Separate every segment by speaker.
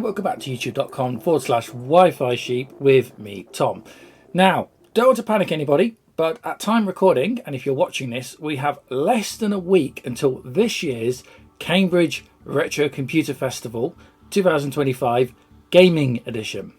Speaker 1: welcome back to youtube.com/Wi-Fi sheep with me, Tom. Now, don't want to panic anybody, but at time recording, and if you're watching this, we have less than a week until this year's Cambridge Retro Computer Festival 2025 Gaming Edition.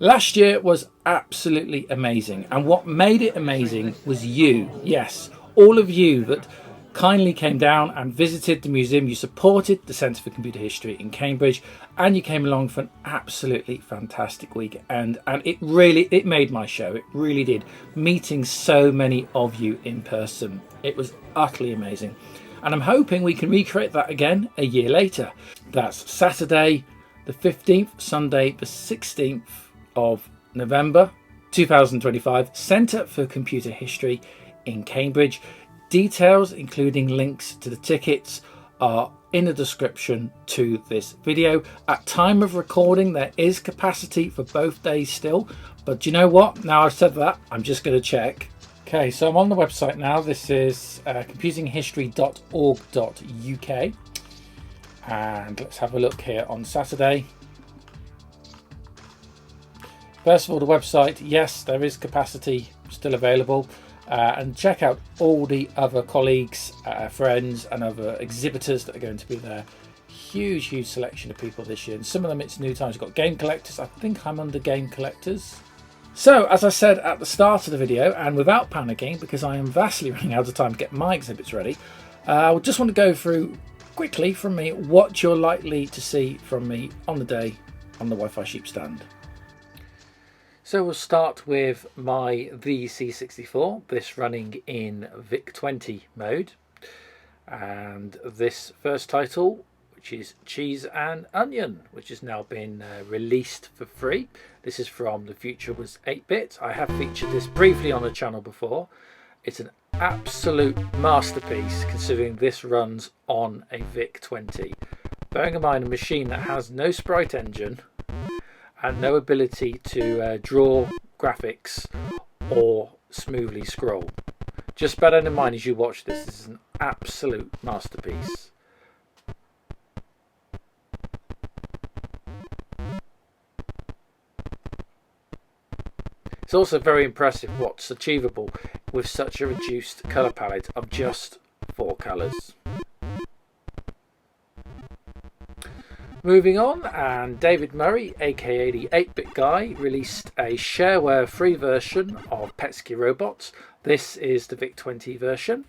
Speaker 1: Last year was absolutely amazing, and what made it amazing was you. Yes, all of you that kindly came down and visited the museum. You supported the Centre for Computer History in Cambridge, and you came along for an absolutely fantastic week, and it made my show. It really did. Meeting so many of you in person, it was utterly amazing, and I'm hoping we can recreate that again a year later. That's Saturday the 15th, Sunday the 16th of November 2025, Centre for Computer History in Cambridge. Details, including links to the tickets, are in the description to this video. At time of recording, there is capacity for both days still, but you know what? Now I've said that, I'm just going to check. Okay, so I'm on the website now. This is computinghistory.org.uk, and let's have a look here on Saturday. First of all, the website, yes, there is capacity still available. And check out all the other colleagues, friends and other exhibitors that are going to be there. Huge selection of people this year, and some of them it's new times. You've got game collectors. I think I'm under game collectors. So as I said at the start of the video, and without panicking because I am vastly running out of time to get my exhibits ready, I just want to go through quickly from me what you're likely to see from me on the day on the Wi-Fi Sheep stand. So we'll start with my VC64, this running in VIC-20 mode, and this first title, which is Cheese and Onion, which has now been released for free. This is from The Future Was 8-Bit. I have featured this briefly on the channel before. It's an absolute masterpiece considering this runs on a VIC-20. Bearing in mind a machine that has no sprite engine and no ability to draw graphics or smoothly scroll. Just bear in mind as you watch this, this is an absolute masterpiece. It's also very impressive what's achievable with such a reduced colour palette of just 4 colours. Moving on, and David Murray, aka the 8-Bit Guy, released a shareware free version of Petsky Robots. This is the VIC-20 version,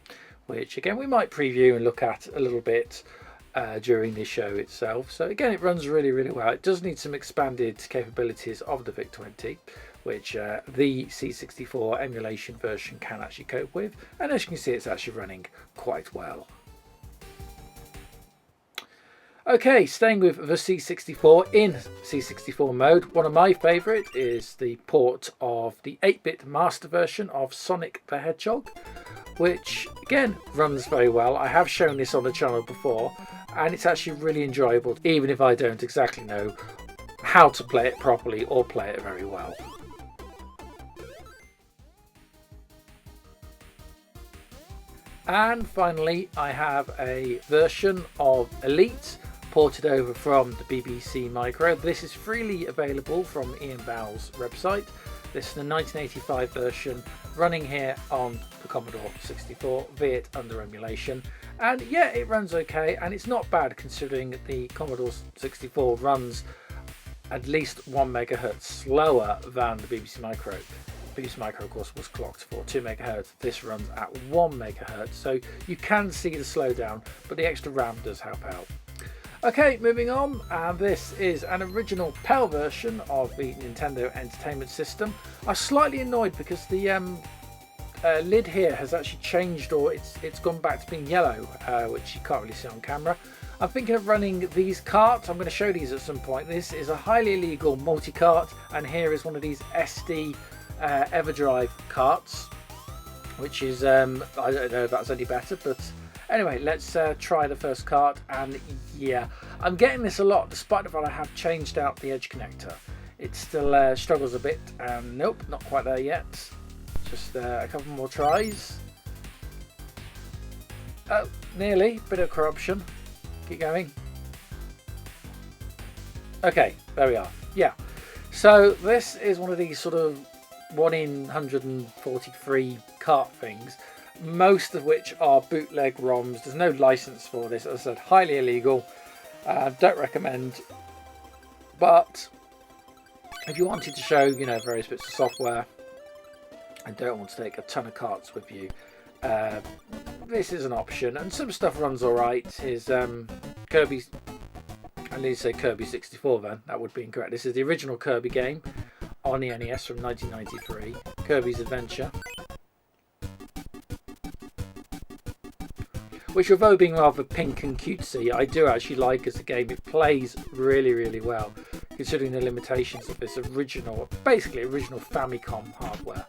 Speaker 1: which again we might preview and look at a little bit during the show itself. So again, it runs really well. It does need some expanded capabilities of the VIC-20, which the C64 emulation version can actually cope with, and as you can see, it's actually running quite well. Okay, staying with the C64 in C64 mode, one of my favourite is the port of the 8-bit master version of Sonic the Hedgehog, which again runs very well. I have shown this on the channel before, and it's actually really enjoyable, even if I don't exactly know how to play it properly or play it very well. And finally, I have a version of Elite ported over from the BBC Micro. This is freely available from Ian Bowles' website. This is the 1985 version running here on the Commodore 64, be it under emulation. And yeah, it runs okay, and it's not bad considering the Commodore 64 runs at least 1 MHz slower than the BBC Micro. BBC Micro, of course, was clocked for 2 MHz. This runs at 1 MHz, so you can see the slowdown, but the extra RAM does help out. Okay, moving on, and this is an original PAL version of the Nintendo Entertainment System. I'm slightly annoyed because the lid here has actually changed, or it's gone back to being yellow, which you can't really see on camera. I'm thinking of running these carts. I'm going to show these at some point. This is a highly illegal multi-cart, and here is one of these SD Everdrive carts, which is I don't know if that's any better, but anyway, let's try the first cart. And yeah, I'm getting this a lot despite the fact I have changed out the edge connector. It still struggles a bit, and nope, not quite there yet. Just a couple more tries. Oh, nearly, bit of corruption. Keep going. Okay, there we are. Yeah, so this is one of these sort of 1 in 143 cart things, most of which are bootleg ROMs. There's no license for this. As I said, highly illegal. Don't recommend. But if you wanted to show, you know, various bits of software and don't want to take a ton of carts with you, this is an option. And some stuff runs all right. Here's Kirby's. I need to say Kirby 64 then. That would be incorrect. This is the original Kirby game on the NES from 1993. Kirby's Adventure. Which, although being rather pink and cutesy, I do actually like as a game. It plays really, really well, considering the limitations of this original, basically original Famicom hardware.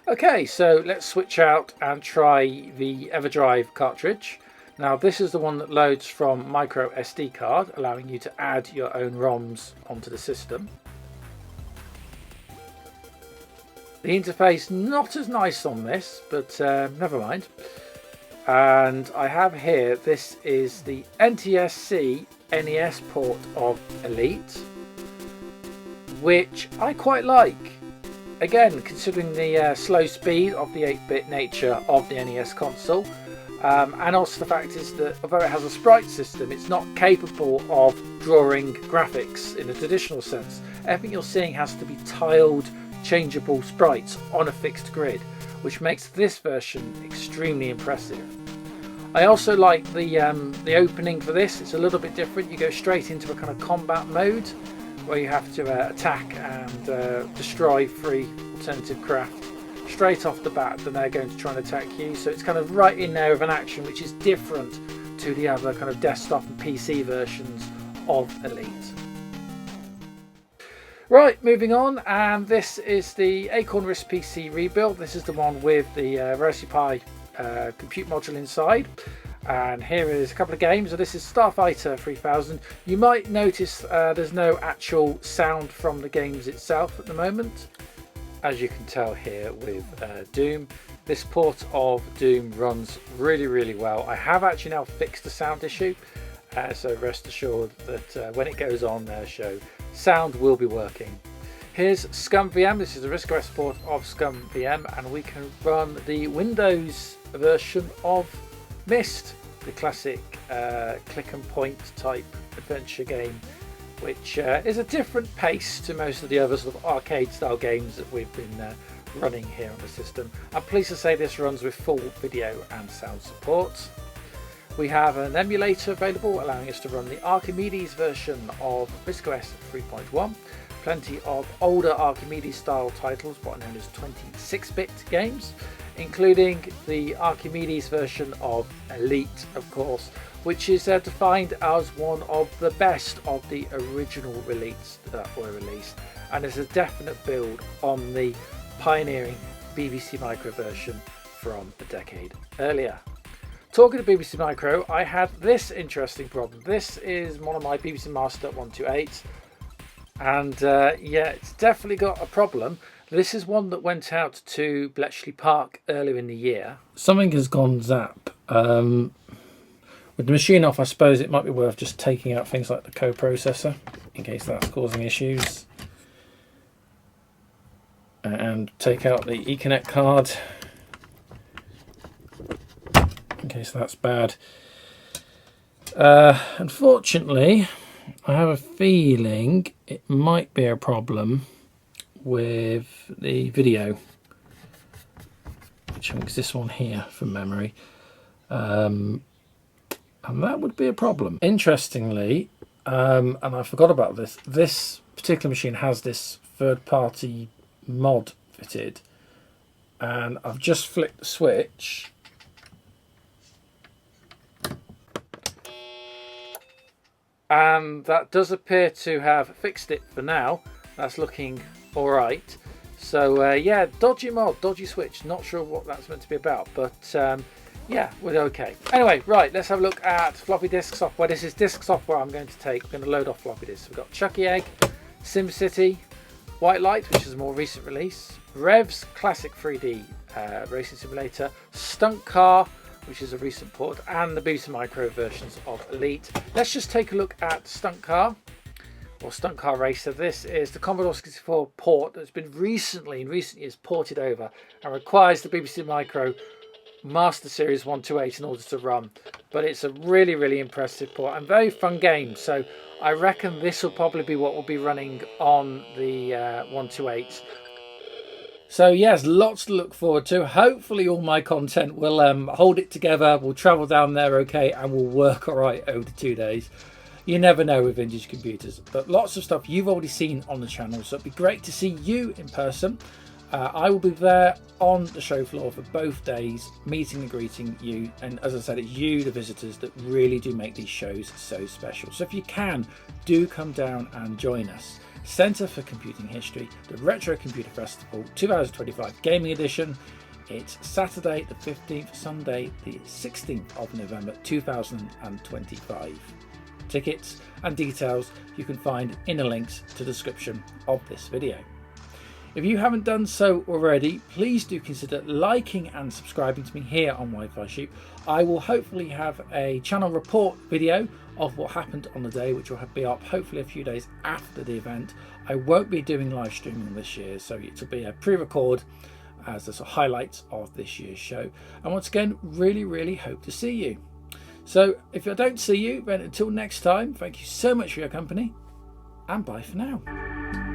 Speaker 1: Okay, so let's switch out and try the EverDrive cartridge. Now this is the one that loads from micro SD card, allowing you to add your own ROMs onto the system. The interface not as nice on this, but never mind. And I have here, this is the NTSC NES port of Elite, which I quite like. Again, considering the slow speed of the 8-bit nature of the NES console, and also the fact is that although it has a sprite system, it's not capable of drawing graphics in a traditional sense. Everything you're seeing has to be tiled, changeable sprites on a fixed grid, which makes this version extremely impressive. I also like the opening for this. It's a little bit different. You go straight into a kind of combat mode, where you have to attack and destroy 3 alternative craft straight off the bat. Then they're going to try and attack you. So it's kind of right in there with an action which is different to the other kind of desktop and PC versions of Elite. Right, moving on, and this is the Acorn RISC PC rebuild. This is the one with the Raspberry Pi compute module inside. And here is a couple of games. So this is Starfighter 3000. You might notice there's no actual sound from the games itself at the moment, as you can tell here with Doom. This port of Doom runs really, really well. I have actually now fixed the sound issue, so rest assured that when it goes on their show, sound will be working. Here's Scum VM. This is a RISC OS port of Scum VM, and we can run the Windows version of Myst, the classic click and point type adventure game, which is a different pace to most of the other sort of arcade style games that we've been running here on the system. I'm pleased to say this runs with full video and sound support. We have an emulator available, allowing us to run the Archimedes version of RISC OS 3.1. Plenty of older Archimedes style titles, what are known as 26-bit games, including the Archimedes version of Elite, of course, which is defined as one of the best of the original releases that were released, and is a definite build on the pioneering BBC Micro version from a decade earlier. Talking of BBC Micro, I had this interesting problem. This is one of my BBC Master 128, and yeah, it's definitely got a problem. This is one that went out to Bletchley Park earlier in the year. Something has gone zap. With the machine off, I suppose it might be worth just taking out things like the coprocessor, in case that's causing issues. And take out the Ethernet card, in case that's bad. Unfortunately, I have a feeling it might be a problem with the video, which I think is this one here from memory, and that would be a problem. Interestingly, and I forgot about this, this particular machine has this third-party mod fitted, and I've just flicked the switch and that does appear to have fixed it for now. That's looking all right. So yeah, dodgy mod, dodgy switch, not sure what that's meant to be about, but yeah, we're okay. Anyway, right, let's have a look at floppy disk software. This is disk software I'm going to take. We're going to load off floppy disks. We've got Chucky Egg, SimCity, White Light, which is a more recent release, Revs Classic 3D Racing Simulator, Stunt Car, which is a recent port, and the BBC Micro versions of Elite. Let's just take a look at Stunt Car, or Stunt Car Racer. This is the Commodore 64 port that's been recently, in recent years, ported over and requires the BBC Micro Master Series 128 in order to run. But it's a really, really impressive port and very fun game. So I reckon this will probably be what will be running on the 128. So yes, lots to look forward to. Hopefully all my content will hold it together, will travel down there okay, and will work all right over the 2 days. You never know with vintage computers, but lots of stuff you've already seen on the channel, so it'd be great to see you in person. I will be there on the show floor for both days, meeting and greeting you, and as I said, it's you, the visitors, that really do make these shows so special. So if you can, do come down and join us. Centre for Computing History, the Retro Computer Festival 2025 Gaming Edition. It's Saturday the 15th, Sunday the 16th of November 2025. Tickets and details you can find in the links to the description of this video. If you haven't done so already, please do consider liking and subscribing to me here on Wi-Fi Sheep. I will hopefully have a channel report video of what happened on the day, which will be up hopefully a few days after the event. I won't be doing live streaming this year, so it'll be a pre-record as the sort of highlights of this year's show. And once again, really hope to see you. So if I don't see you, then until next time, thank you so much for your company, and bye for now.